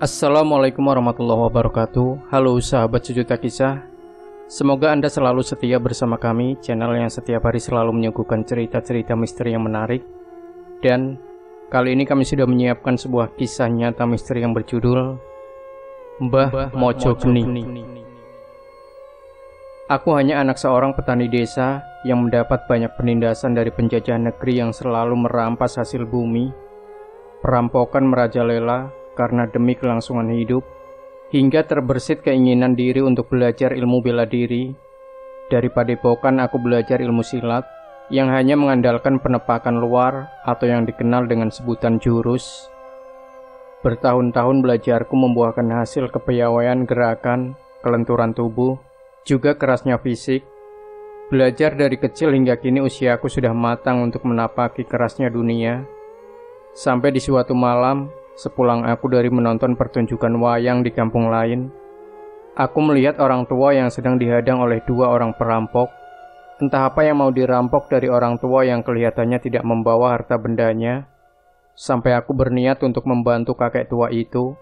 Assalamualaikum warahmatullahi wabarakatuh. Halo sahabat Sejuta Kisah. Semoga Anda selalu setia bersama kami, channel yang setiap hari selalu menyuguhkan cerita-cerita misteri yang menarik. Dan kali ini kami sudah menyiapkan sebuah kisah nyata misteri yang berjudul Mbah Mojo Geni. Aku hanya anak seorang petani desa yang mendapat banyak penindasan dari penjajah negeri yang selalu merampas hasil bumi, perampokan merajalela karena demi kelangsungan hidup, hingga terbersit keinginan diri untuk belajar ilmu bela diri. Dari padepokan aku belajar ilmu silat yang hanya mengandalkan penepakan luar atau yang dikenal dengan sebutan jurus. Bertahun-tahun belajarku membuahkan hasil kepiawaian gerakan, kelenturan tubuh, juga kerasnya fisik. Belajar dari kecil hingga kini usiaku sudah matang untuk menapaki kerasnya dunia. Sampai di suatu malam, sepulang aku dari menonton pertunjukan wayang di kampung lain, aku melihat orang tua yang sedang dihadang oleh dua orang perampok. Entah apa yang mau dirampok dari orang tua yang kelihatannya tidak membawa harta bendanya. Sampai aku berniat untuk membantu kakek tua itu.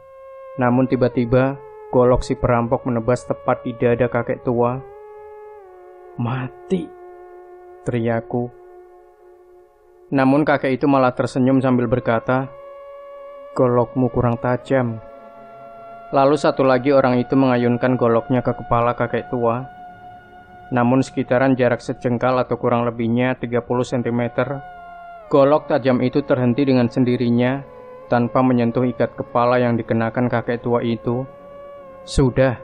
Namun tiba-tiba, golok si perampok menebas tepat di dada kakek tua. "Mati!" teriakku. Namun kakek itu malah tersenyum sambil berkata, "Golokmu kurang tajam." Lalu satu lagi orang itu mengayunkan goloknya ke kepala kakek tua. Namun sekitaran jarak sejengkal atau kurang lebihnya 30 cm, golok tajam itu terhenti dengan sendirinya tanpa menyentuh ikat kepala yang dikenakan kakek tua itu. Sudah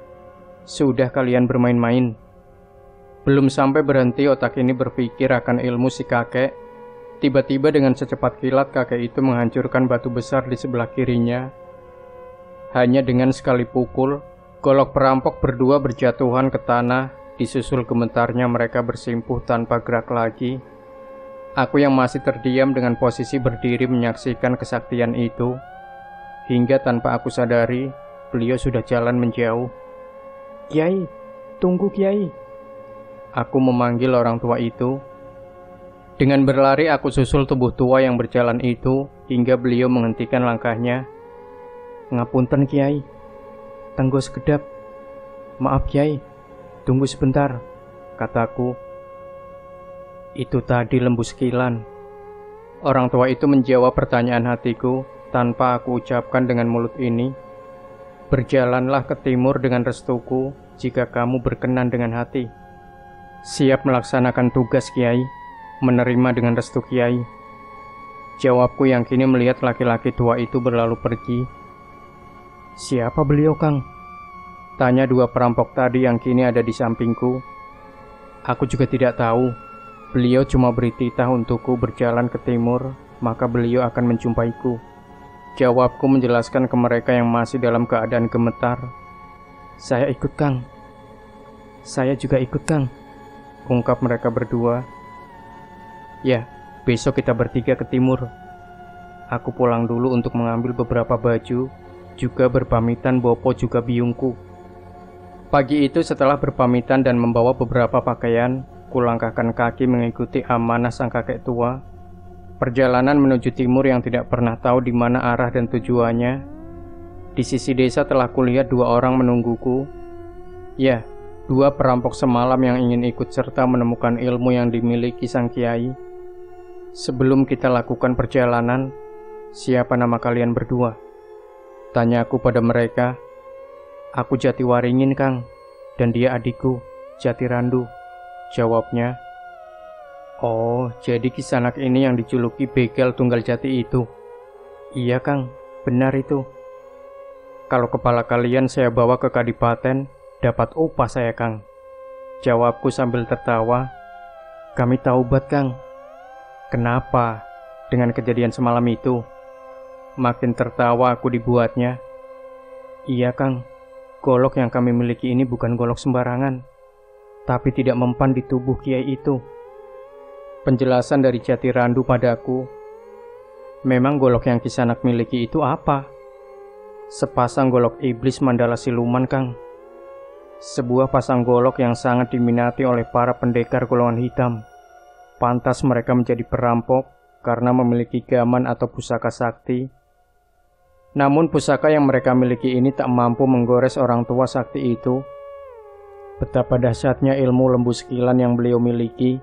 kalian bermain-main." Belum sampai berhenti otak ini berpikir akan ilmu si kakek, tiba-tiba dengan secepat kilat kakek itu menghancurkan batu besar di sebelah kirinya. Hanya dengan sekali pukul, golok perampok berdua berjatuhan ke tanah, disusul gemetarnya mereka bersimpuh tanpa gerak lagi. Aku yang masih terdiam dengan posisi berdiri menyaksikan kesaktian itu, hingga tanpa aku sadari, beliau sudah jalan menjauh. "Kiai, tunggu Kiai!" Aku memanggil orang tua itu. Dengan berlari aku susul tubuh tua yang berjalan itu hingga beliau menghentikan langkahnya. "Ngapunten Kiai, tenggo sekedap." "Maaf Kiai, tunggu sebentar," kataku. "Itu tadi lembu sekilan." Orang tua itu menjawab pertanyaan hatiku tanpa aku ucapkan dengan mulut ini. "Berjalanlah ke timur dengan restuku jika kamu berkenan dengan hati." "Siap melaksanakan tugas Kiai, menerima dengan restu Kiai," jawabku yang kini melihat laki-laki tua itu berlalu pergi. "Siapa beliau, Kang?" tanya dua perampok tadi yang kini ada di sampingku. "Aku juga tidak tahu. Beliau cuma beri titah untukku berjalan ke timur, maka beliau akan menjumpaiku," jawabku menjelaskan ke mereka yang masih dalam keadaan gemetar. "Saya ikut, Kang." "Saya juga ikut, Kang," ungkap mereka berdua. "Ya, besok kita bertiga ke timur." Aku pulang dulu untuk mengambil beberapa baju, juga berpamitan bopo juga biungku. Pagi itu setelah berpamitan dan membawa beberapa pakaian, kulangkahkan kaki mengikuti amanah sang kakek tua. Perjalanan menuju timur yang tidak pernah tahu di mana arah dan tujuannya. Di sisi desa telah kulihat dua orang menungguku. Ya, dua perampok semalam yang ingin ikut serta menemukan ilmu yang dimiliki sang kiai. "Sebelum kita lakukan perjalanan, siapa nama kalian berdua?" tanyaku pada mereka. "Aku Jatiwaringin, Kang, dan dia adikku, Jatirandu," jawabnya. "Oh, jadi Kisanak ini yang dijuluki Begal Tunggal Jati itu?" "Iya, Kang, benar itu." "Kalau kepala kalian saya bawa ke Kadipaten, dapat upah saya, Kang," jawabku sambil tertawa. "Kami taubat, Kang." "Kenapa? Dengan kejadian semalam itu?" Makin tertawa aku dibuatnya. "Iya, Kang, golok yang kami miliki ini bukan golok sembarangan, tapi tidak mempan di tubuh kiai itu." Penjelasan dari Jatirandu padaku. "Memang golok yang Kisanak miliki itu apa?" "Sepasang golok iblis Mandala Siluman, Kang. Sebuah pasang golok yang sangat diminati oleh para pendekar golongan hitam. Pantas mereka menjadi perampok karena memiliki gaman atau pusaka sakti. Namun pusaka yang mereka miliki ini tak mampu menggores orang tua sakti itu. Betapa dahsyatnya ilmu lembu sekilan yang beliau miliki.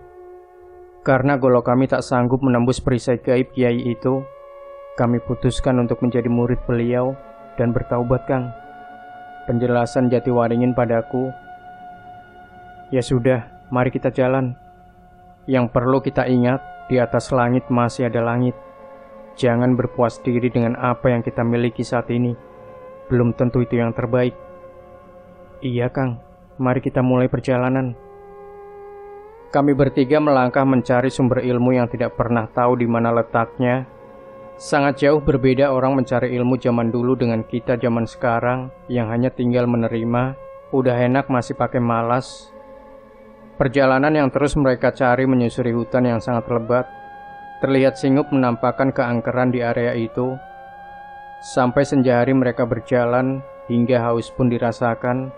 Karena golok kami tak sanggup menembus perisai gaib kiai itu, kami putuskan untuk menjadi murid beliau dan bertaubat, Kang. Penjelasan Jatiwaringin padaku. Ya sudah, mari kita jalan. Yang perlu kita ingat, di atas langit masih ada langit. Jangan berpuas diri dengan apa yang kita miliki saat ini. Belum tentu itu yang terbaik. Iya, Kang. Mari kita mulai perjalanan. Kami bertiga melangkah mencari sumber ilmu yang tidak pernah tahu di mana letaknya. Sangat jauh berbeda orang mencari ilmu zaman dulu dengan kita zaman sekarang yang hanya tinggal menerima, udah enak masih pakai malas. Perjalanan yang terus mereka cari menyusuri hutan yang sangat lebat. Terlihat singgup menampakkan keangkeran di area itu. Sampai senja hari mereka berjalan hingga haus pun dirasakan.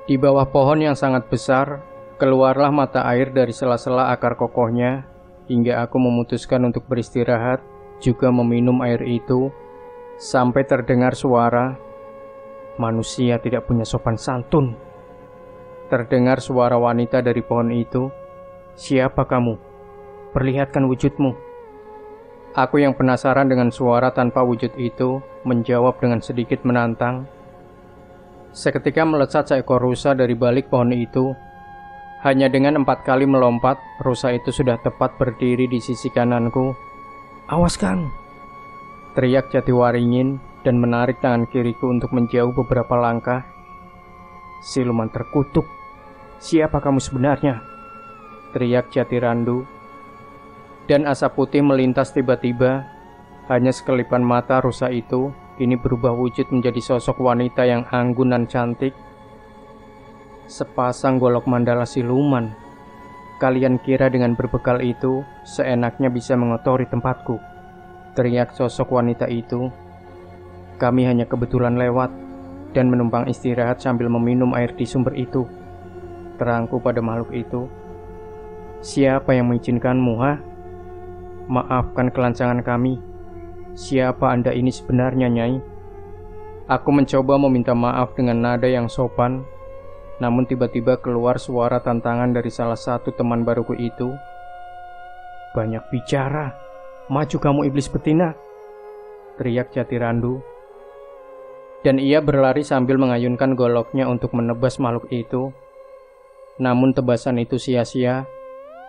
Di bawah pohon yang sangat besar, keluarlah mata air dari sela-sela akar kokohnya, hingga aku memutuskan untuk beristirahat, juga meminum air itu, sampai terdengar suara, "Manusia tidak punya sopan santun." Terdengar suara wanita dari pohon itu, "Siapa kamu? Perlihatkan wujudmu." Aku yang penasaran dengan suara tanpa wujud itu, menjawab dengan sedikit menantang. Seketika melesat seekor rusa dari balik pohon itu. Hanya dengan 4 kali melompat, rusa itu sudah tepat berdiri di sisi kananku. "Awas, Kang!" teriak Jatiwaringin dan menarik tangan kiriku untuk menjauh beberapa langkah. "Siluman terkutuk, siapa kamu sebenarnya?" teriak Jatirandu. Dan asap putih melintas tiba-tiba. Hanya sekelipan mata rusa itu kini berubah wujud menjadi sosok wanita yang anggun dan cantik. "Sepasang golok mandala siluman. Kalian kira dengan berbekal itu seenaknya bisa mengotori tempatku?" teriak sosok wanita itu. "Kami hanya kebetulan lewat dan menumpang istirahat sambil meminum air di sumber itu," terangku pada makhluk itu. "Siapa yang mengizinkanmu, ha? Maafkan kelancangan kami. Siapa Anda ini sebenarnya, Nyai?" Aku mencoba meminta maaf dengan nada yang sopan, namun tiba-tiba keluar suara tantangan dari salah satu teman baruku itu. "Banyak bicara, maju kamu iblis betina!" teriak Jatirandu. Dan ia berlari sambil mengayunkan goloknya untuk menebas makhluk itu. Namun tebasan itu sia-sia.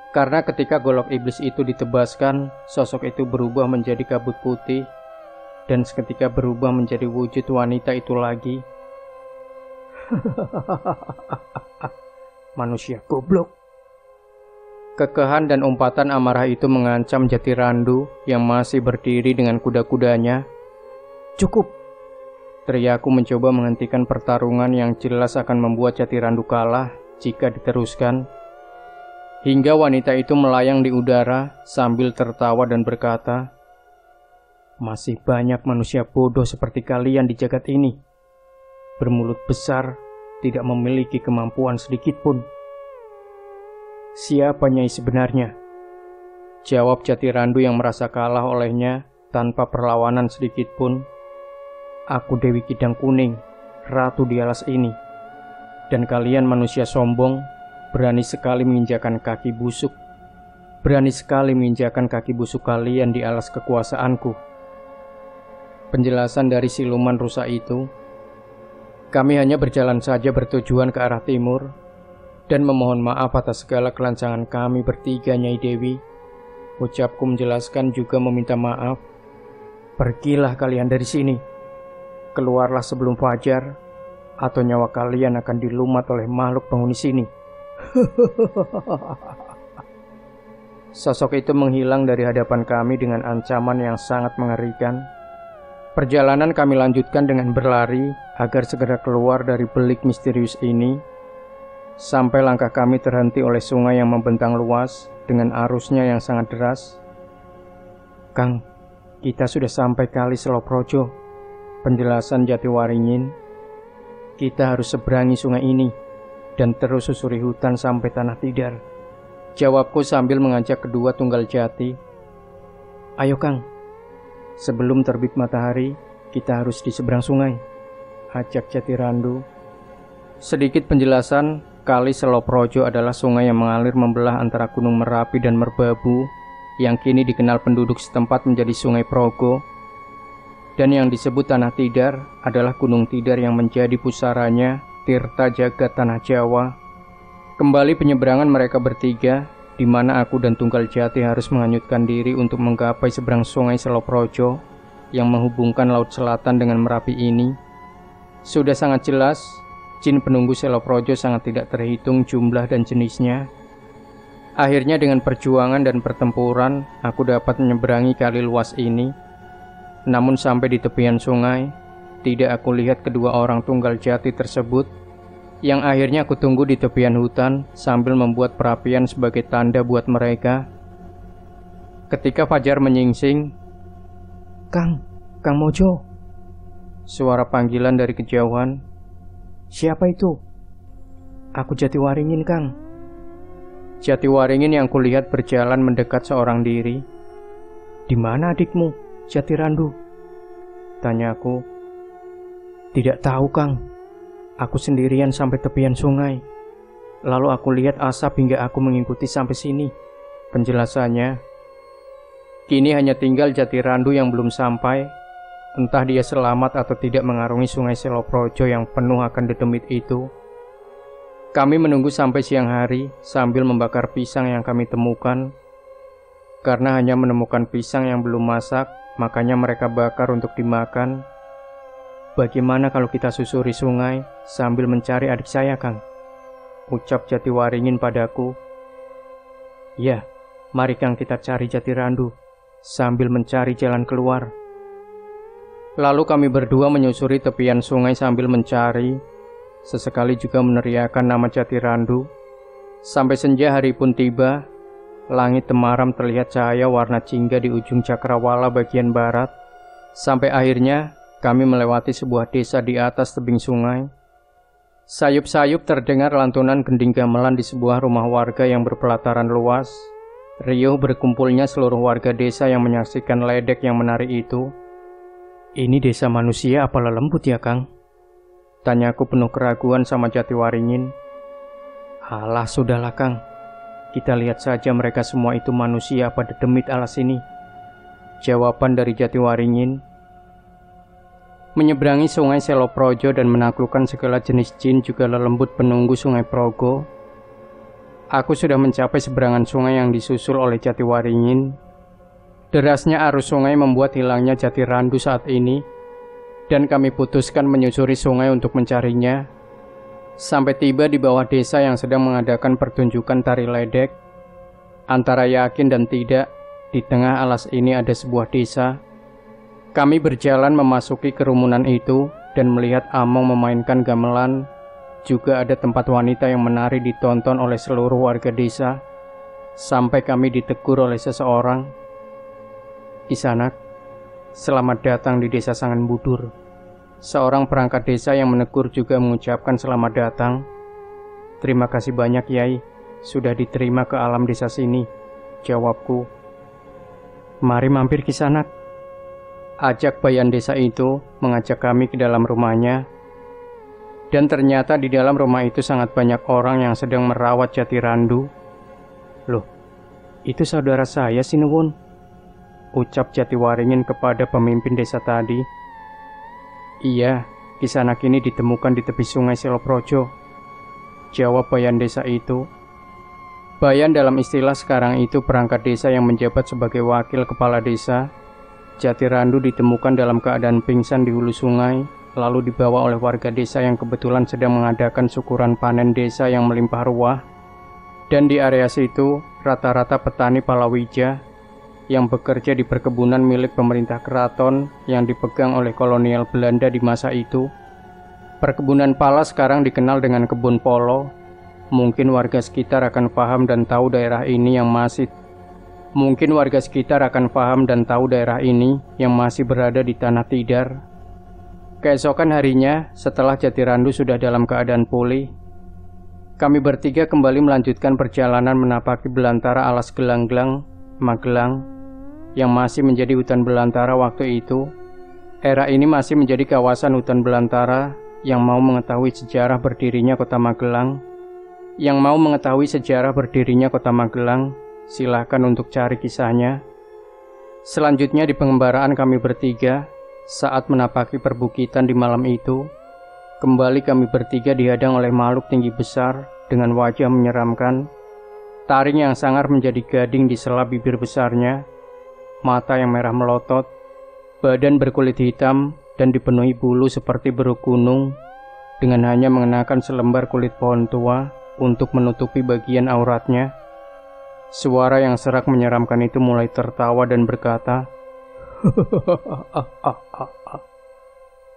Karena ketika golok iblis itu ditebaskan, sosok itu berubah menjadi kabut putih, dan seketika berubah menjadi wujud wanita itu lagi. Manusia goblok. Kekehan dan umpatan amarah itu mengancam Jatirandu yang masih berdiri dengan kuda-kudanya. "Cukup!" teriakku mencoba menghentikan pertarungan yang jelas akan membuat Jatirandu kalah jika diteruskan. Hingga wanita itu melayang di udara sambil tertawa dan berkata, "Masih banyak manusia bodoh seperti kalian di jagat ini. Bermulut besar, tidak memiliki kemampuan sedikit pun." "Siapa Nyai sebenarnya?" jawab Jatirandu yang merasa kalah olehnya tanpa perlawanan sedikit pun. "Aku Dewi Kidang Kuning, ratu di alas ini. Dan kalian manusia sombong, berani sekali menginjakan kaki busuk. Berani sekali menginjakan kaki busuk kalian di alas kekuasaanku." Penjelasan dari siluman rusa itu. Kami hanya berjalan saja bertujuan ke arah timur, dan memohon maaf atas segala kelancangan kami bertiga, Nyai Dewi. Ucapku menjelaskan juga meminta maaf. "Pergilah kalian dari sini. Keluarlah sebelum fajar, atau nyawa kalian akan dilumat oleh makhluk penghuni sini." Sosok itu menghilang dari hadapan kami dengan ancaman yang sangat mengerikan. Perjalanan kami lanjutkan dengan berlari agar segera keluar dari belik misterius ini. Sampai langkah kami terhenti oleh sungai yang membentang luas dengan arusnya yang sangat deras. "Kang, kita sudah sampai Kali Seloprojo," penjelasan Jatiwaringin. "Kita harus seberangi sungai ini dan terus susuri hutan sampai Tanah Tidar," jawabku sambil mengajak kedua tunggal jati. "Ayo, Kang. Sebelum terbit matahari, Kita harus di seberang sungai, ajak Jatirandu. Sedikit penjelasan, Kali Seloprojo adalah sungai yang mengalir membelah antara Gunung Merapi dan Merbabu, yang kini dikenal penduduk setempat menjadi Sungai Progo. Dan yang disebut Tanah Tidar adalah Gunung Tidar yang menjadi pusaranya Tirta Jagat Tanah Jawa. Kembali penyeberangan mereka bertiga, di mana aku dan Tunggal Jati harus menghanyutkan diri untuk menggapai seberang Sungai Seloprojo yang menghubungkan Laut Selatan dengan Merapi ini. Sudah sangat jelas, jin penunggu Seloprojo sangat tidak terhitung jumlah dan jenisnya. Akhirnya dengan perjuangan dan pertempuran, aku dapat menyeberangi kali luas ini. Namun sampai di tepian sungai, tidak aku lihat kedua orang Tunggal Jati tersebut, yang akhirnya aku tunggu di tepian hutan sambil membuat perapian sebagai tanda buat mereka. Ketika fajar menyingsing, Kang Mojo. Suara panggilan dari kejauhan. Siapa itu? Aku Jatiwaringin, Kang. Jatiwaringin yang kulihat berjalan mendekat seorang diri. Di mana adikmu, Jatirandu? Tanyaku. Tidak tahu, Kang. Aku sendirian sampai tepian sungai. Lalu aku lihat asap hingga aku mengikuti sampai sini. Penjelasannya. Kini hanya tinggal Jatirandu yang belum sampai. Entah dia selamat atau tidak mengarungi Sungai Seloprojo yang penuh akan dedemit itu. Kami menunggu sampai siang hari sambil membakar pisang yang kami temukan. Karena hanya menemukan pisang yang belum masak, makanya mereka bakar untuk dimakan. Bagaimana kalau kita susuri sungai sambil mencari adik saya, Kang? Ucap Jatiwaringin padaku. Ya, mari Kang kita cari Jatirandu sambil mencari jalan keluar. Lalu kami berdua menyusuri tepian sungai sambil mencari. Sesekali juga meneriakkan nama Jatirandu. Sampai senja hari pun tiba. Langit temaram terlihat cahaya warna jingga di ujung cakrawala bagian barat. Sampai akhirnya kami melewati sebuah desa di atas tebing sungai. Sayup-sayup terdengar lantunan gending gamelan di sebuah rumah warga yang berpelataran luas. Riuh berkumpulnya seluruh warga desa yang menyaksikan ledek yang menari itu. Ini desa manusia apa lelembut ya, Kang? Tanyaku penuh keraguan sama Jatiwaringin. Alah, sudahlah, Kang. Kita lihat saja mereka semua itu manusia apa dedemit alas ini. Jawaban dari Jatiwaringin. Menyeberangi Sungai Seloprojo dan menaklukkan segala jenis jin juga lelembut penunggu Sungai Progo. Aku sudah mencapai seberangan sungai yang disusul oleh Jatiwaringin. Derasnya arus sungai membuat hilangnya Jatirandu saat ini, dan kami putuskan menyusuri sungai untuk mencarinya. Sampai tiba di bawah desa yang sedang mengadakan pertunjukan tari ledek. Antara yakin dan tidak, di tengah alas ini ada sebuah desa. Kami berjalan memasuki kerumunan itu dan melihat Among memainkan gamelan. Juga ada tempat wanita yang menari ditonton oleh seluruh warga desa. Sampai kami ditegur oleh seseorang. Kisanak, selamat datang di desa Sangan Budur. Seorang perangkat desa yang menegur juga mengucapkan selamat datang. Terima kasih banyak, Yai, sudah diterima ke alam desa sini, jawabku. Mari mampir Kisanak. Ajak bayan desa itu mengajak kami ke dalam rumahnya. Dan ternyata di dalam rumah itu sangat banyak orang yang sedang merawat Jatirandu. Loh, itu saudara saya Sinuwun, ucap Jatiwaringin kepada pemimpin desa tadi. Iya, Kisanak ini ditemukan di tepi Sungai Seloprojo, jawab bayan desa itu. Bayan dalam istilah sekarang itu perangkat desa yang menjabat sebagai wakil kepala desa. Jatirandu ditemukan dalam keadaan pingsan di hulu sungai, lalu dibawa oleh warga desa yang kebetulan sedang mengadakan syukuran panen desa yang melimpah ruah. Dan di area situ, rata-rata petani palawija yang bekerja di perkebunan milik pemerintah keraton yang dipegang oleh kolonial Belanda di masa itu. Perkebunan pala sekarang dikenal dengan kebun polo. Mungkin warga sekitar akan paham dan tahu daerah ini yang masih berada di Tanah Tidar. Keesokan harinya, setelah Jatirandu sudah dalam keadaan pulih, kami bertiga kembali melanjutkan perjalanan menapaki belantara alas Gelanggelang, Magelang, yang masih menjadi hutan belantara waktu itu. Era ini masih menjadi kawasan hutan belantara. Yang mau mengetahui sejarah berdirinya kota Magelang, silahkan untuk cari kisahnya. Selanjutnya di pengembaraan kami bertiga, saat menapaki perbukitan di malam itu, kembali kami bertiga dihadang oleh makhluk tinggi besar dengan wajah menyeramkan. Taring yang sangar menjadi gading di sela bibir besarnya, mata yang merah melotot, badan berkulit hitam dan dipenuhi bulu seperti beruk gunung, dengan hanya mengenakan selembar kulit pohon tua untuk menutupi bagian auratnya. Suara yang serak menyeramkan itu mulai tertawa dan berkata,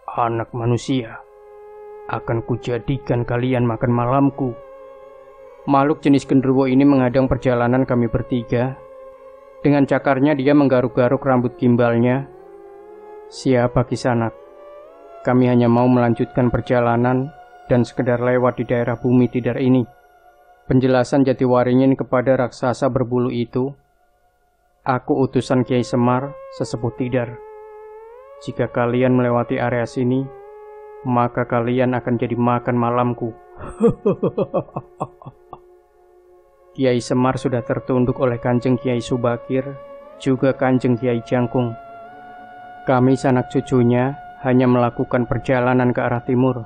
"Anak manusia, akan kujadikan kalian makan malamku." Makhluk jenis genderuwo ini menghadang perjalanan kami bertiga. Dengan cakarnya dia menggaruk-garuk rambut gimbalnya. "Siapa Kisanak? Kami hanya mau melanjutkan perjalanan dan sekedar lewat di daerah bumi tidar ini." Penjelasan Jatiwaringin kepada raksasa berbulu itu, "Aku utusan Kiai Semar, sesepuh tidar. Jika kalian melewati area sini, maka kalian akan jadi makan malamku." Kiai Semar sudah tertunduk oleh Kanjeng Kiai Subakir, juga Kanjeng Kiai Jangkung. Kami sanak cucunya hanya melakukan perjalanan ke arah timur,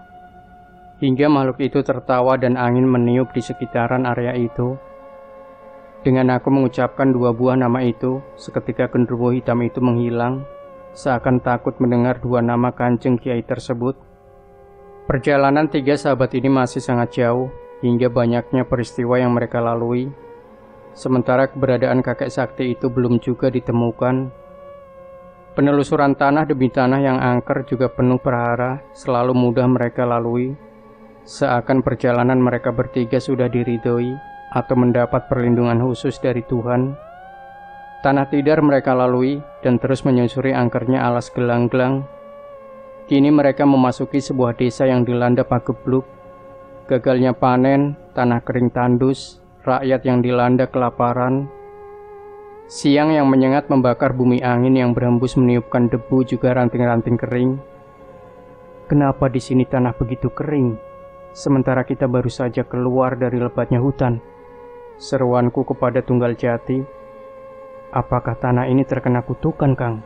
hingga makhluk itu tertawa dan angin meniup di sekitaran area itu. Dengan aku mengucapkan 2 buah nama itu, seketika genderuwo hitam itu menghilang, seakan takut mendengar 2 nama Kanjeng Kiai tersebut. Perjalanan 3 sahabat ini masih sangat jauh, hingga banyaknya peristiwa yang mereka lalui. Sementara keberadaan kakek sakti itu belum juga ditemukan. Penelusuran tanah demi tanah yang angker juga penuh prahara selalu mudah mereka lalui, seakan perjalanan mereka bertiga sudah diridhoi atau mendapat perlindungan khusus dari Tuhan. Tanah tidar mereka lalui dan terus menyusuri angkernya alas gelanggelang. Kini mereka memasuki sebuah desa yang dilanda pagebluk. Gagalnya panen, tanah kering tandus, rakyat yang dilanda kelaparan. Siang yang menyengat membakar bumi, angin yang berhembus meniupkan debu juga ranting-ranting kering. Kenapa di sini tanah begitu kering, sementara kita baru saja keluar dari lebatnya hutan? Seruanku kepada Tunggal Jati. "Apakah tanah ini terkena kutukan, Kang?"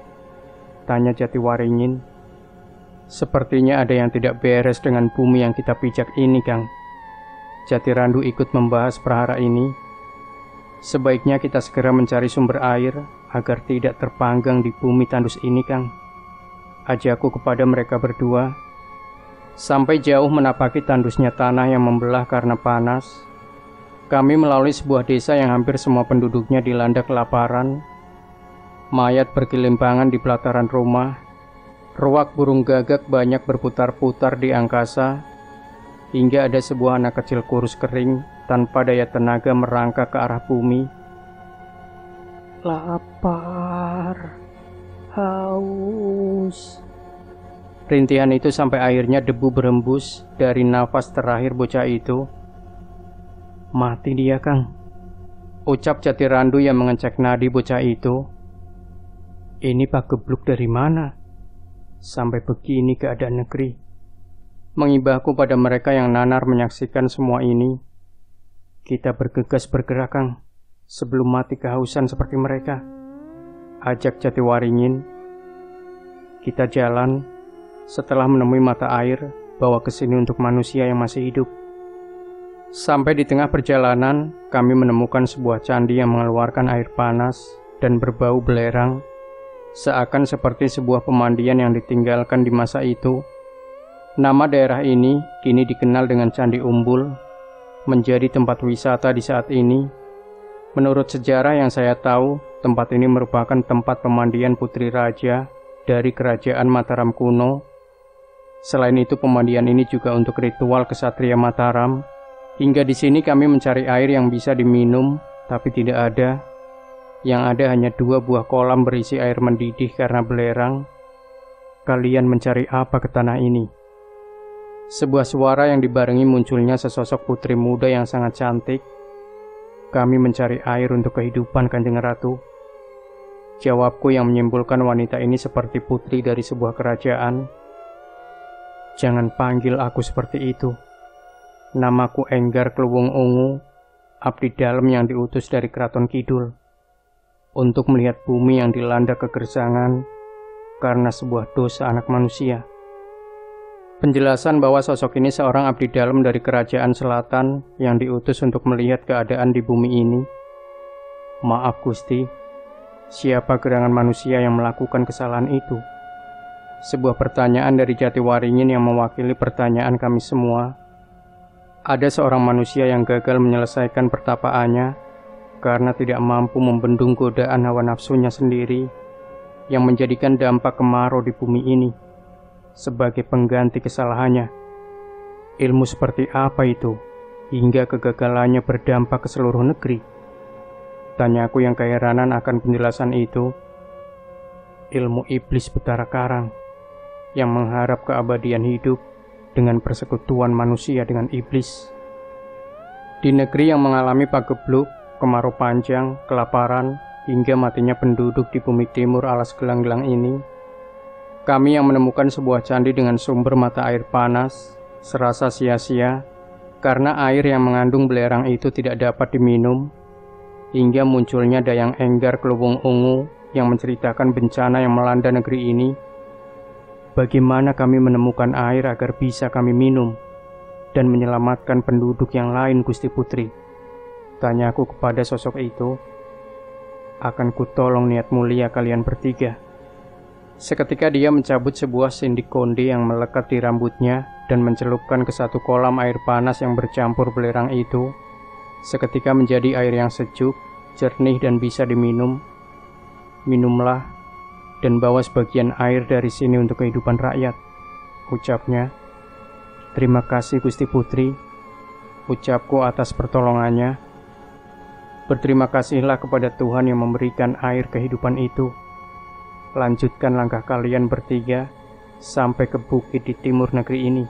tanya Jatiwaringin. "Sepertinya ada yang tidak beres dengan bumi yang kita pijak ini, Kang." Jatirandu ikut membahas perhara ini. "Sebaiknya kita segera mencari sumber air agar tidak terpanggang di bumi tandus ini, Kang," ajakku kepada mereka berdua. Sampai jauh menapaki tandusnya tanah yang membelah karena panas, kami melalui sebuah desa yang hampir semua penduduknya dilanda kelaparan. Mayat bergelimpangan di pelataran rumah, ruak burung gagak banyak berputar-putar di angkasa, hingga ada sebuah anak kecil kurus kering tanpa daya tenaga merangkak ke arah bumi. "Lapar, haus." Rintihan itu sampai akhirnya debu berembus dari nafas terakhir bocah itu. "Mati dia, Kang," ucap Jatirandu yang mengecek nadi bocah itu. "Ini pagebluk dari mana? Sampai begini keadaan negeri." Mengibahku pada mereka yang nanar menyaksikan semua ini. "Kita bergegas bergerak, Kang, sebelum mati kehausan seperti mereka," ajak Jatiwaringin. Kita jalan. Setelah menemui mata air, bawa ke sini untuk manusia yang masih hidup. Sampai di tengah perjalanan, kami menemukan sebuah candi yang mengeluarkan air panas dan berbau belerang, seakan seperti sebuah pemandian yang ditinggalkan di masa itu. Nama daerah ini kini dikenal dengan Candi Umbul, menjadi tempat wisata di saat ini. Menurut sejarah yang saya tahu, tempat ini merupakan tempat pemandian putri raja dari kerajaan Mataram kuno. Selain itu, pemandian ini juga untuk ritual kesatria Mataram. Hingga di sini kami mencari air yang bisa diminum, tapi tidak ada. Yang ada hanya 2 buah kolam berisi air mendidih karena belerang. Kalian mencari apa ke tanah ini? Sebuah suara yang dibarengi munculnya sesosok putri muda yang sangat cantik. Kami mencari air untuk kehidupan, Kanjeng Ratu. Jawabku yang menyimpulkan wanita ini seperti putri dari sebuah kerajaan. Jangan panggil aku seperti itu. Namaku Enggar Kluwung Ungu, abdi dalam yang diutus dari Keraton Kidul, untuk melihat bumi yang dilanda kegersangan karena sebuah dosa anak manusia. Penjelasan bahwa sosok ini seorang abdi dalam dari kerajaan selatan yang diutus untuk melihat keadaan di bumi ini. Maaf Gusti, siapa gerangan manusia yang melakukan kesalahan itu? Sebuah pertanyaan dari Jatiwaringin yang mewakili pertanyaan kami semua. Ada seorang manusia yang gagal menyelesaikan pertapaannya karena tidak mampu membendung godaan hawa nafsunya sendiri yang menjadikan dampak kemarau di bumi ini sebagai pengganti kesalahannya. Ilmu seperti apa itu hingga kegagalannya berdampak ke seluruh negeri? Tanyaku yang keheranan akan penjelasan itu. Ilmu iblis Betara Karang yang mengharap keabadian hidup dengan persekutuan manusia dengan iblis. Di negeri yang mengalami pagebluk, kemarau panjang, kelaparan, hingga matinya penduduk di bumi timur alas gelang-gelang ini, kami yang menemukan sebuah candi dengan sumber mata air panas serasa sia-sia karena air yang mengandung belerang itu tidak dapat diminum, hingga munculnya Dayang Enggar Kluwung Ungu yang menceritakan bencana yang melanda negeri ini. Bagaimana kami menemukan air agar bisa kami minum dan menyelamatkan penduduk yang lain, Gusti Putri? Tanyaku kepada sosok itu. Akan kutolong niat mulia kalian bertiga. Seketika dia mencabut sebuah sindik konde yang melekat di rambutnya dan mencelupkan ke satu kolam air panas yang bercampur belerang itu. Seketika menjadi air yang sejuk, jernih dan bisa diminum. Minumlah dan bawa sebagian air dari sini untuk kehidupan rakyat, ucapnya. Terima kasih Gusti Putri, ucapku atas pertolongannya. Berterima kasihlah kepada Tuhan yang memberikan air kehidupan itu. Lanjutkan langkah kalian bertiga sampai ke bukit di timur negeri ini.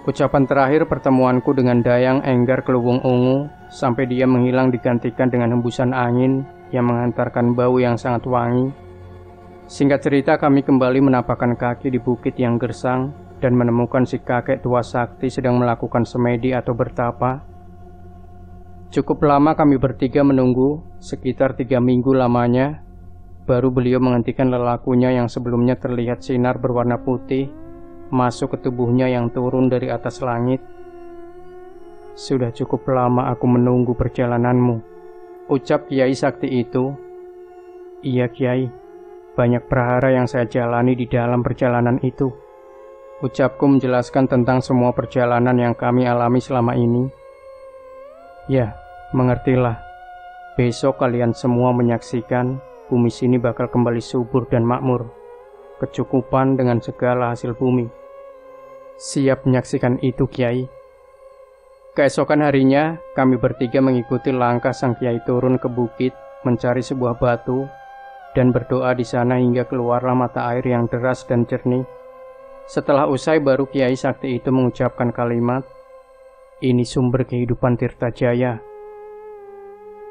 Ucapan terakhir pertemuanku dengan Dayang Enggar Kluwung Ungu sampai dia menghilang digantikan dengan hembusan angin yang menghantarkan bau yang sangat wangi. Singkat cerita, kami kembali menapakkan kaki di bukit yang gersang dan menemukan si kakek tua sakti sedang melakukan semedi atau bertapa. Cukup lama kami bertiga menunggu, sekitar 3 minggu lamanya. Baru beliau menghentikan lelakunya yang sebelumnya terlihat sinar berwarna putih masuk ke tubuhnya yang turun dari atas langit. Sudah cukup lama aku menunggu perjalananmu, ucap Kiai Sakti itu. Iya Kiai, banyak prahara yang saya jalani di dalam perjalanan itu, ucapku menjelaskan tentang semua perjalanan yang kami alami selama ini. Ya, mengertilah. Besok kalian semua menyaksikan bumi sini bakal kembali subur dan makmur, kecukupan dengan segala hasil bumi. Siap menyaksikan itu, Kiai. Keesokan harinya, kami bertiga mengikuti langkah sang Kiai turun ke bukit, mencari sebuah batu, dan berdoa di sana hingga keluarlah mata air yang deras dan jernih. Setelah usai, baru Kiai Sakti itu mengucapkan kalimat, "Ini sumber kehidupan Tirta Jaya."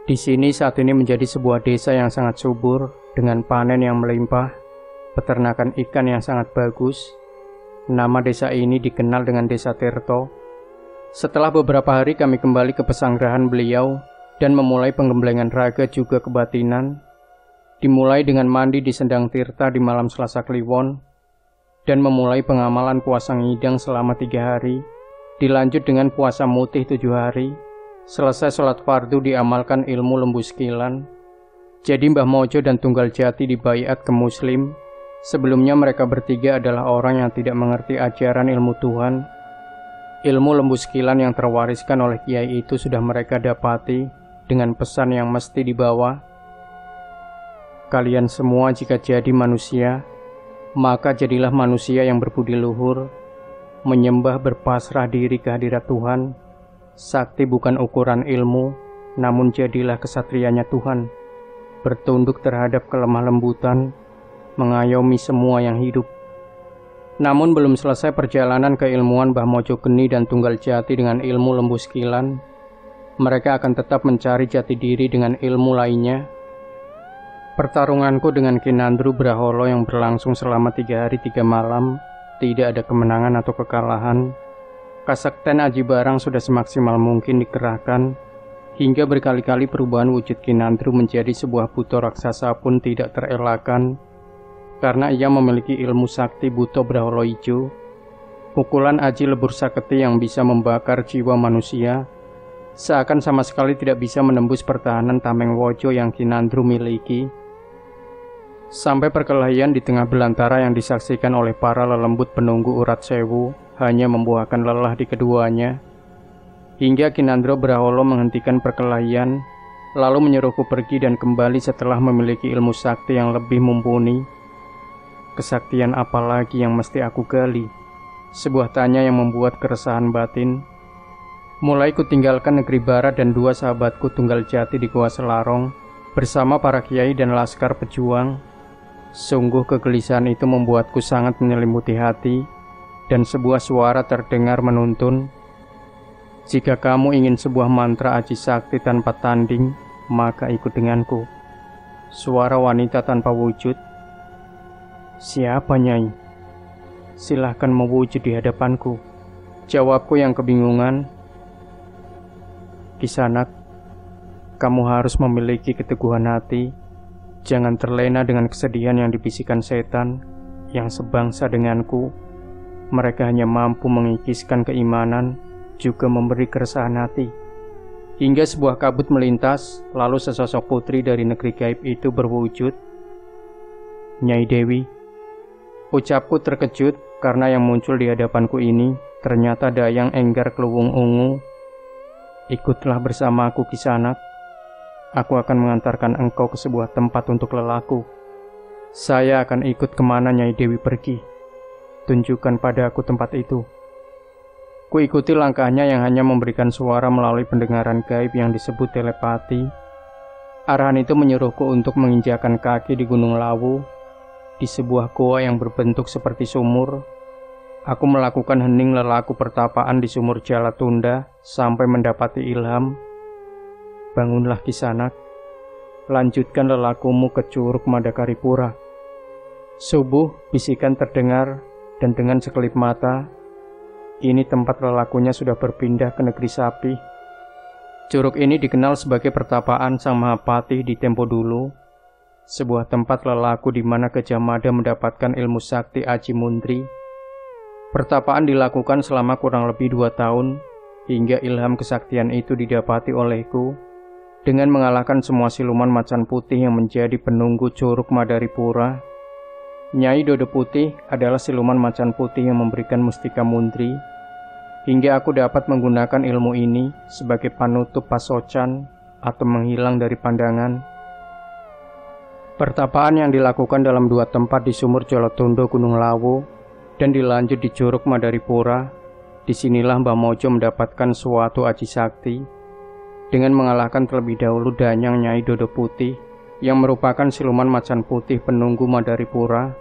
Di sini saat ini menjadi sebuah desa yang sangat subur, dengan panen yang melimpah, peternakan ikan yang sangat bagus. Nama desa ini dikenal dengan Desa Tirto. Setelah beberapa hari kami kembali ke pesanggrahan beliau, dan memulai penggemblengan raga juga kebatinan. Dimulai dengan mandi di Sendang Tirta di malam Selasa Kliwon, dan memulai pengamalan puasa ngidang selama 3 hari, dilanjut dengan puasa mutih 7 hari. Selesai sholat fardu diamalkan ilmu lembu sekilan. Jadi Mbah Mojo dan Tunggal Jati dibaiat ke Muslim. Sebelumnya mereka bertiga adalah orang yang tidak mengerti ajaran ilmu Tuhan. Ilmu lembu sekilan yang terwariskan oleh Kiai itu sudah mereka dapati dengan pesan yang mesti dibawa. Kalian semua jika jadi manusia, maka jadilah manusia yang berbudi luhur, menyembah berpasrah diri kehadirat Tuhan. Sakti bukan ukuran ilmu, namun jadilah kesatrianya Tuhan, bertunduk terhadap kelemah lembutan, mengayomi semua yang hidup. Namun belum selesai perjalanan keilmuan Mbah Mojo Geni dan Tunggal Jati dengan ilmu lembu sekilan, mereka akan tetap mencari jati diri dengan ilmu lainnya. Pertarunganku dengan Kinandru Braholo yang berlangsung selama 3 hari 3 malam, tidak ada kemenangan atau kekalahan. Kasakten Aji Barang sudah semaksimal mungkin dikerahkan, hingga berkali-kali perubahan wujud Kinandru menjadi sebuah buto raksasa pun tidak terelakkan, karena ia memiliki ilmu sakti buto Braholo Ijo, pukulan Aji Lebur Saketi yang bisa membakar jiwa manusia, seakan sama sekali tidak bisa menembus pertahanan Tameng Wojo yang Kinandru miliki. Sampai perkelahian di tengah belantara yang disaksikan oleh para lelembut penunggu Urat Sewu hanya membuahkan lelah di keduanya, hingga Kinandru Braholo menghentikan perkelahian, lalu menyuruhku pergi dan kembali setelah memiliki ilmu sakti yang lebih mumpuni. Kesaktian apa lagi yang mesti aku gali? Sebuah tanya yang membuat keresahan batin. Mulai ku tinggalkan negeri barat dan 2 sahabatku tunggal jati di Gua Selarong bersama para kiai dan laskar pejuang. Sungguh kegelisahan itu membuatku sangat menyelimuti hati, dan sebuah suara terdengar menuntun, "Jika kamu ingin sebuah mantra aji sakti tanpa tanding, maka ikut denganku." Suara wanita tanpa wujud. "Siapa, Nyai? Silahkan mewujud di hadapanku," jawabku yang kebingungan. "Kisanak, kamu harus memiliki keteguhan hati. Jangan terlena dengan kesedihan yang dibisikkan setan yang sebangsa denganku. Mereka hanya mampu mengikiskan keimanan, juga memberi keresahan hati." Hingga sebuah kabut melintas, lalu sesosok putri dari negeri gaib itu berwujud. "Nyai Dewi," ucapku terkejut karena yang muncul di hadapanku ini ternyata Dayang Enggar Kluwung Ungu. "Ikutlah bersamaku, Kisanak. Aku akan mengantarkan engkau ke sebuah tempat untuk lelaku." "Saya akan ikut kemana Nyai Dewi pergi. Tunjukkan pada aku tempat itu." Ku ikuti langkahnya yang hanya memberikan suara melalui pendengaran gaib yang disebut telepati. Arahan itu menyuruhku untuk menginjakkan kaki di Gunung Lawu, di sebuah goa yang berbentuk seperti sumur. Aku melakukan hening lelaku pertapaan di sumur Jalatunda sampai mendapati ilham. "Bangunlah Kisanak, lanjutkan lelakumu ke Curug Madakaripura." Subuh, bisikan terdengar, dan dengan sekelip mata, kini tempat lelakunya sudah berpindah ke negeri sapi. Curug ini dikenal sebagai pertapaan Sang Mahapatih di tempo dulu, sebuah tempat lelaku di mana Gajah Mada mendapatkan ilmu sakti Aji Mundri. Pertapaan dilakukan selama kurang lebih 2 tahun, hingga ilham kesaktian itu didapati olehku dengan mengalahkan semua siluman macan putih yang menjadi penunggu Curug Madaripura. Nyai Dodo Putih adalah siluman macan putih yang memberikan mustika Mundri, hingga aku dapat menggunakan ilmu ini sebagai panutup pasocan atau menghilang dari pandangan. Pertapaan yang dilakukan dalam 2 tempat di Sumur Jolotundo Gunung Lawu dan dilanjut di Curug Madaripura. Disinilah Mbah Mojo mendapatkan suatu aji sakti dengan mengalahkan terlebih dahulu Danyang Nyai Dodo Putih yang merupakan siluman macan putih penunggu Madaripura.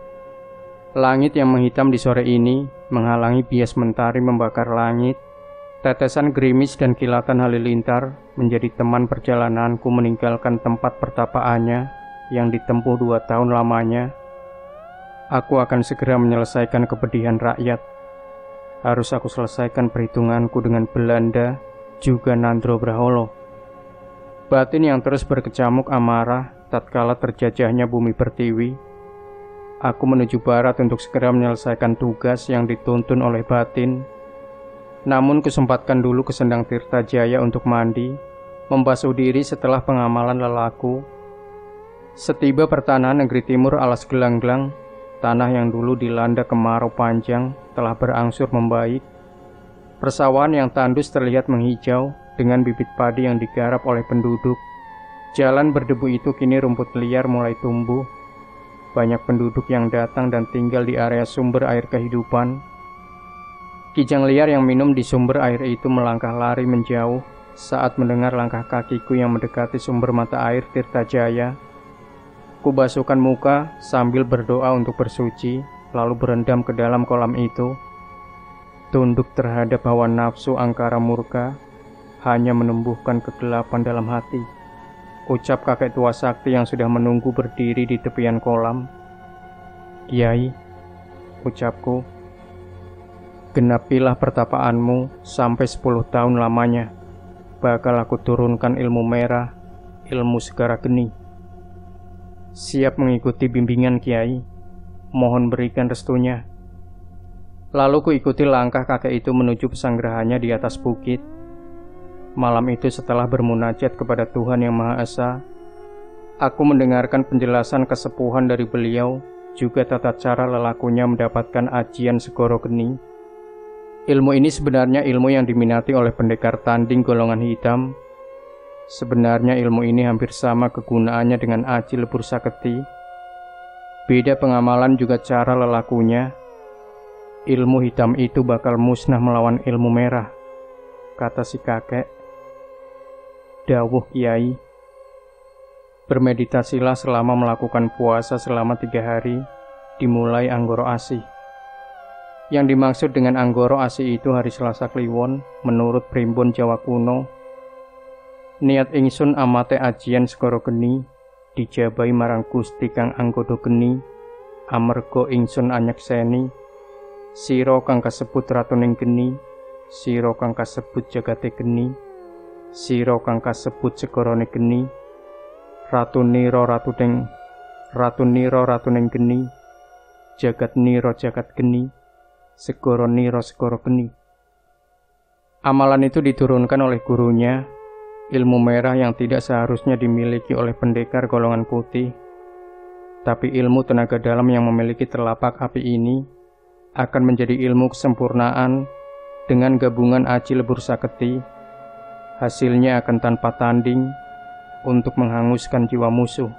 Langit yang menghitam di sore ini menghalangi bias mentari membakar langit. Tetesan gerimis dan kilatan halilintar menjadi teman perjalananku meninggalkan tempat pertapaannya yang ditempuh 2 tahun lamanya. Aku akan segera menyelesaikan kepedihan rakyat. Harus aku selesaikan perhitunganku dengan Belanda, juga Nandro Braholo. Batin yang terus berkecamuk amarah tatkala terjajahnya bumi pertiwi. Aku menuju barat untuk segera menyelesaikan tugas yang dituntun oleh batin. Namun kusempatkan dulu ke Sendang Tirtajaya untuk mandi, membasuh diri setelah pengamalan lelaku. Setiba pertanahan negeri timur alas gelanggang, tanah yang dulu dilanda kemarau panjang telah berangsur membaik. Persawahan yang tandus terlihat menghijau dengan bibit padi yang digarap oleh penduduk. Jalan berdebu itu kini rumput liar mulai tumbuh. Banyak penduduk yang datang dan tinggal di area sumber air kehidupan. Kijang liar yang minum di sumber air itu melangkah lari menjauh saat mendengar langkah kakiku yang mendekati sumber mata air Tirtajaya. Kubasuhkan muka sambil berdoa untuk bersuci, lalu berendam ke dalam kolam itu. Tunduk terhadap hawa nafsu angkara murka hanya menumbuhkan kegelapan dalam hati. ucap kakek tua sakti yang sudah menunggu berdiri di tepian kolam. Kiai, ucapku, genapilah pertapaanmu sampai 10 tahun lamanya. Bakal aku turunkan ilmu merah, ilmu segara geni. Siap mengikuti bimbingan Kiai, mohon berikan restunya. Lalu kuikuti langkah kakek itu menuju pesanggerahannya di atas bukit. Malam itu setelah bermunajat kepada Tuhan Yang Maha Esa, aku mendengarkan penjelasan kesepuhan dari beliau, juga tata cara lelakunya mendapatkan ajian segoro geni. Ilmu ini sebenarnya ilmu yang diminati oleh pendekar tanding golongan hitam. Sebenarnya ilmu ini hampir sama kegunaannya dengan aji lebur saketi. Beda pengamalan juga cara lelakunya. Ilmu hitam itu bakal musnah melawan ilmu merah, kata si kakek. Dawuh Kiai, bermeditasilah selama melakukan puasa selama 3 hari, dimulai Anggoro Asih. Yang dimaksud dengan Anggoro Asih itu hari Selasa Kliwon, menurut primbon Jawa kuno. Niat ingsun amate ajian segoro geni, dijabahi marang Gusti kang anggodo geni, amarga ingsun anyekseni, sira kang kasebut ratuning geni, sira kang kasebut jagate geni, sira kang kasebut segorone geni, ratunira ratuning geni, jagatnira jagat geni, segoronira segoro geni. Amalan itu diturunkan oleh gurunya, ilmu merah yang tidak seharusnya dimiliki oleh pendekar golongan putih. Tapi ilmu tenaga dalam yang memiliki telapak api ini akan menjadi ilmu kesempurnaan dengan gabungan aji lebur saketi. Hasilnya akan tanpa tanding untuk menghanguskan jiwa musuh.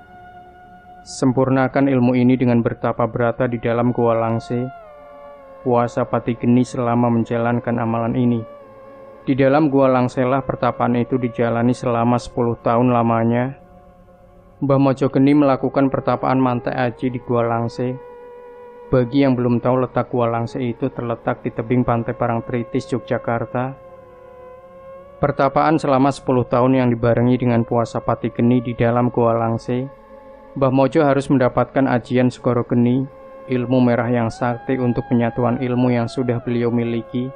Sempurnakan ilmu ini dengan bertapa berata di dalam Gua Langse. Puasa pati geni selama menjalankan amalan ini. Di dalam Gua Langselah pertapaan itu dijalani selama 10 tahun lamanya. Mbah Mojogeni melakukan pertapaan mantek aji di Gua Langse. Bagi yang belum tahu, letak Gua Langse itu terletak di tebing pantai Parangtritis, Yogyakarta. Pertapaan selama 10 tahun yang dibarengi dengan puasa pati geni di dalam Gua Langse. Mbah Mojo harus mendapatkan ajian segoro geni, ilmu merah yang sakti untuk penyatuan ilmu yang sudah beliau miliki.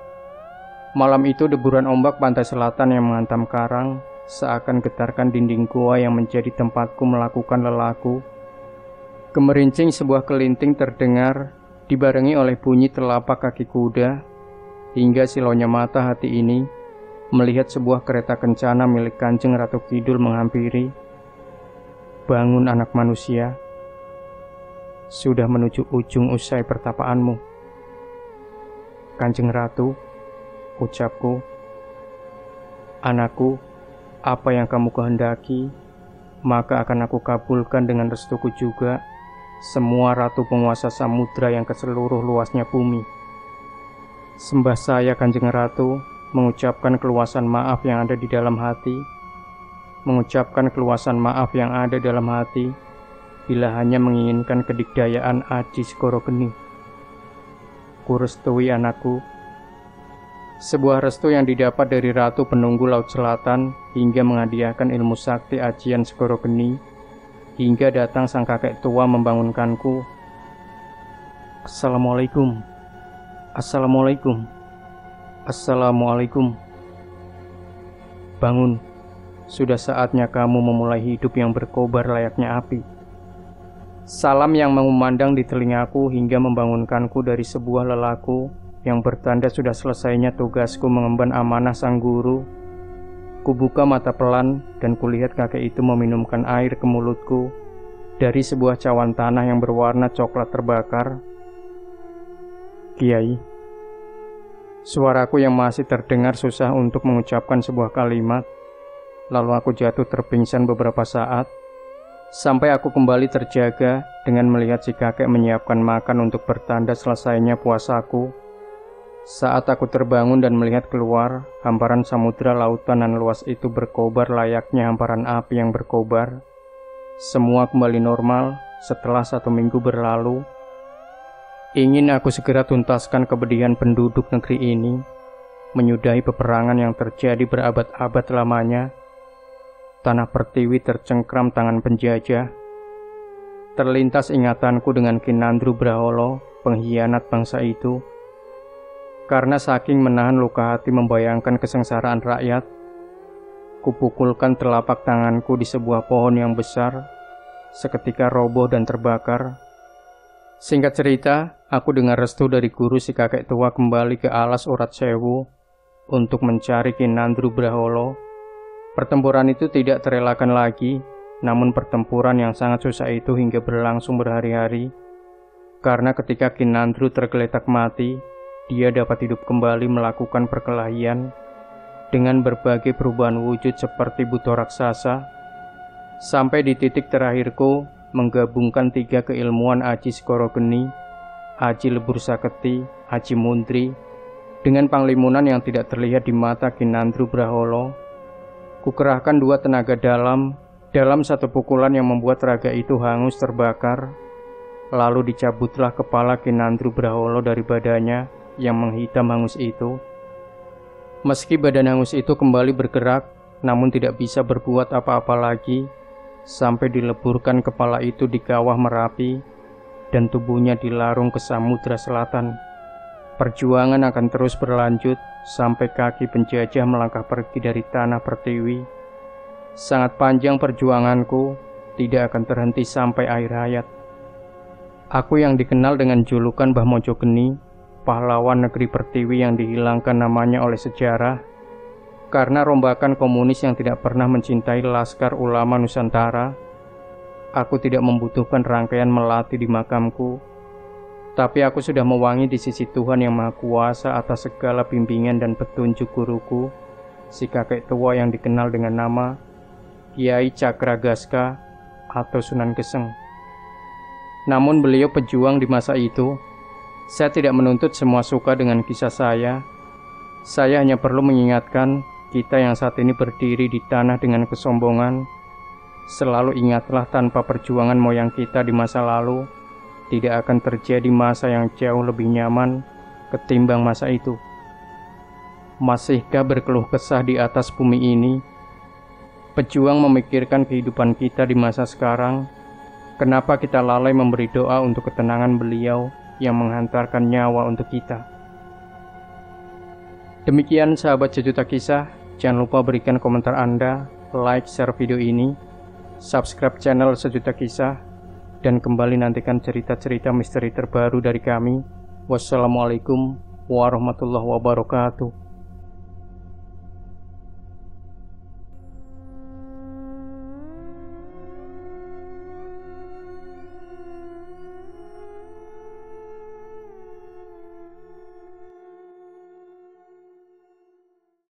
Malam itu deburan ombak pantai selatan yang menghantam karang seakan getarkan dinding gua yang menjadi tempatku melakukan lelaku. Gemerincing sebuah kelinting terdengar, dibarengi oleh bunyi telapak kaki kuda, hingga silonya mata hati ini melihat sebuah kereta kencana milik Kanjeng Ratu Kidul menghampiri. Bangun anak manusia, sudah menuju ujung usai pertapaanmu. Kanjeng Ratu, ucapku, anakku, apa yang kamu kehendaki, maka akan aku kabulkan dengan restuku juga. Semua ratu penguasa samudra yang ke seluruh luasnya bumi. Sembah saya Kanjeng Ratu, mengucapkan keluasan maaf yang ada di dalam hati. Mengucapkan keluasan maaf yang ada dalam hati, bila hanya menginginkan kedikdayaan aji segoro geni. Kurestui anakku. Sebuah restu yang didapat dari Ratu Penunggu Laut Selatan hingga menghadiahkan ilmu sakti ajian segoro geni. Hingga datang sang kakek tua membangunkanku. Assalamualaikum. Assalamualaikum. Assalamualaikum. Bangun. Sudah saatnya kamu memulai hidup yang berkobar layaknya api. Salam yang mengumandang di telingaku hingga membangunkanku dari sebuah lelaku yang bertanda sudah selesainya tugasku mengemban amanah sang guru. Kubuka mata pelan dan kulihat kakek itu meminumkan air ke mulutku dari sebuah cawan tanah yang berwarna coklat terbakar. Kiai, suaraku yang masih terdengar susah untuk mengucapkan sebuah kalimat. Lalu aku jatuh terpingsan beberapa saat, sampai aku kembali terjaga dengan melihat si kakek menyiapkan makan untuk bertanda selesainya puasaku. Saat aku terbangun dan melihat keluar, hamparan samudra lautan dan luas itu berkobar layaknya hamparan api yang berkobar. Semua kembali normal setelah 1 minggu berlalu. Ingin aku segera tuntaskan kepedihan penduduk negeri ini, menyudahi peperangan yang terjadi berabad-abad lamanya. tanah pertiwi tercengkram tangan penjajah, terlintas ingatanku dengan Ki Nandru Braholo, pengkhianat bangsa itu. Karena saking menahan luka hati membayangkan kesengsaraan rakyat, kupukulkan telapak tanganku di sebuah pohon yang besar, seketika roboh dan terbakar. Singkat cerita, aku dengar restu dari guru si kakek tua kembali ke alas Urat Sewu untuk mencari Ki Nandru Braholo. Pertempuran itu tidak terelakkan lagi, namun pertempuran yang sangat susah itu hingga berlangsung berhari-hari. Karena ketika Ki Nandru tergeletak mati, dia dapat hidup kembali melakukan perkelahian dengan berbagai perubahan wujud seperti buto raksasa, sampai di titik terakhirku menggabungkan 3 keilmuan Aji Skorogeni, Aji Lebur Saketi, Aji Muntri, dengan panglimunan yang tidak terlihat di mata Ki Nandru Braholo. Kukerahkan 2 tenaga dalam satu pukulan yang membuat raga itu hangus terbakar. Lalu dicabutlah kepala Ki Nandru Braholo dari badannya yang menghitam hangus itu. Meski badan hangus itu kembali bergerak, namun tidak bisa berbuat apa-apa lagi, sampai dileburkan kepala itu di kawah Merapi dan tubuhnya dilarung ke Samudra Selatan. Perjuangan akan terus berlanjut sampai kaki penjajah melangkah pergi dari tanah pertiwi. Sangat panjang perjuanganku, tidak akan terhenti sampai akhir hayat. Aku yang dikenal dengan julukan Mbah Mojogeni, pahlawan negeri pertiwi yang dihilangkan namanya oleh sejarah, karena rombakan komunis yang tidak pernah mencintai Laskar Ulama Nusantara. Aku tidak membutuhkan rangkaian melati di makamku, tapi aku sudah mewangi di sisi Tuhan yang Maha Kuasa atas segala bimbingan dan petunjuk guruku, si kakek tua yang dikenal dengan nama Kiai Cakragaska atau Sunan Geseng. Namun beliau pejuang di masa itu. Saya tidak menuntut semua suka dengan kisah saya. Saya hanya perlu mengingatkan kita yang saat ini berdiri di tanah dengan kesombongan. Selalu ingatlah, tanpa perjuangan moyang kita di masa lalu, tidak akan terjadi masa yang jauh lebih nyaman ketimbang masa itu. Masihkah berkeluh kesah di atas bumi ini? Pejuang memikirkan kehidupan kita di masa sekarang. Kenapa kita lalai memberi doa untuk ketenangan beliau yang menghantarkan nyawa untuk kita? Demikian sahabat Sejuta Kisah, jangan lupa berikan komentar Anda, like, share video ini, subscribe channel Sejuta Kisah, dan kembali nantikan cerita-cerita misteri terbaru dari kami. Wassalamualaikum warahmatullahi wabarakatuh.